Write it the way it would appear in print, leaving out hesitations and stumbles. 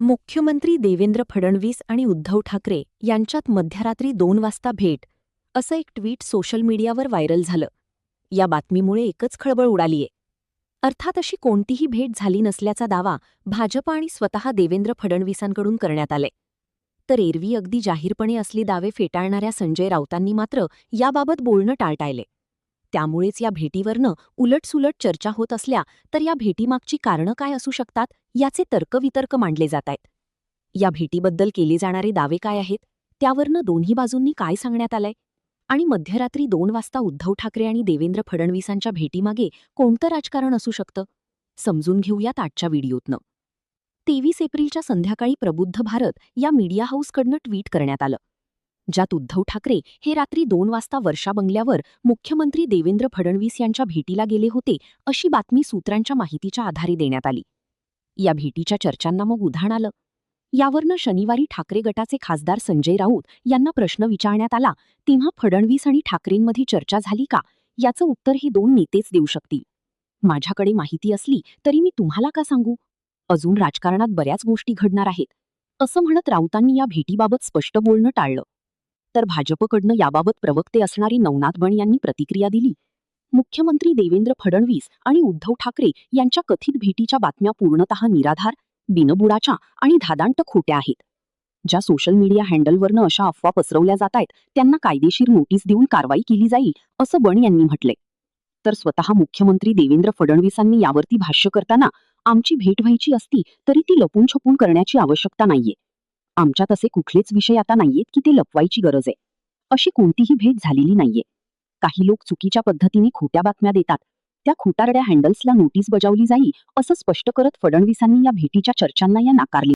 मुख्यमंत्री देवेंद्र फडणवीस आणि उद्धव ठाकरे यांच्यात मध्यरात्री 2 वाजता भेट, असं एक ट्विट सोशल मीडियावर व्हायरल झालं. या बातमीमुळे एकच खळबळ उडालीये. अर्थात अशी कोणतीही भेट झाली नसल्याचा दावा भाजप आणि स्वतः देवेंद्र फडणवीसांकडून करण्यात आलाय. तर एरवी अगदी जाहीरपणे असली दावे फेटाळणाऱ्या संजय राऊतांनी मात्र याबाबत बोलणं टाळटाळले. त्यामुळेच या भेटीवरनं उलटसुलट चर्चा होत असल्या तर या भेटीमागची कारणं काय असू शकतात याचे तर्कवितर्क मांडले जातायत. या भेटीबद्दल केले जाणारे दावे काय आहेत, त्यावरनं दोन्ही बाजूंनी काय सांगण्यात आलंय, आणि मध्यरात्री 2 वाजता उद्धव ठाकरे आणि देवेंद्र फडणवीसांच्या भेटीमागे कोणतं राजकारण असू शकतं, समजून घेऊयात आजच्या व्हिडिओतनं. 23 एप्रिलच्या संध्याकाळी प्रबुद्ध भारत या मीडिया हाऊसकडनं ट्विट करण्यात आलं, ज्यात उद्धव ठाकरे हे रात्री 2 वाजता वर्षा बंगल्यावर मुख्यमंत्री देवेंद्र फडणवीस यांच्या भेटीला गेले होते अशी बातमी सूत्रांच्या माहितीच्या आधारे देण्यात आली. या भेटीच्या चर्चांना मग उधाण आलं. यावरनं शनिवारी ठाकरे गटाचे खासदार संजय राऊत यांना प्रश्न विचारण्यात आला, तेव्हा फडणवीस आणि ठाकरेंमध्ये चर्चा झाली का, याचं उत्तर हे दोन नेतेच देऊ शकतील. माझ्याकडे माहिती असली तरी मी तुम्हाला का सांगू? अजून राजकारणात बऱ्याच गोष्टी घडणार आहेत, असं म्हणत राऊतांनी या भेटीबाबत स्पष्ट बोलणं टाळलं. तर भाजपकडनं याबाबत प्रवक्ते असणारे नवनाथ बन यांनी प्रतिक्रिया दिली. मुख्यमंत्री देवेंद्र फडणवीस आणि उद्धव ठाकरे यांच्या कथित भेटीच्या बातम्या पूर्णतः निराधार, बिनबुडाच्या आणि धादांत खोट्या आहेत. ज्या सोशल मीडिया हँडलवरनं अशा अफवा पसरवल्या जातायत त्यांना कायदेशीर नोटीस देऊन कारवाई केली जाईल, असं बन यांनी म्हटलंय. तर स्वतः मुख्यमंत्री देवेंद्र फडणवीसांनी यावरती भाष्य करताना, आमची भेट व्हायची असती तरी ती लपून छपून करण्याची आवश्यकता नाहीये. आमच्यात असे कुठलेच विषय आता नाहीयेत की ते लपवायची गरज आहे. अशी कोणतीही भेट झालेली नाहीये. काही लोक चुकीच्या पद्धतीने खोट्या बातम्या देतात, त्या खोटारड्या हँडल्सला नोटीस बजावली जाईल, असं स्पष्ट करत फडणवीसांनी या भेटीच्या चर्चांना नाकारले.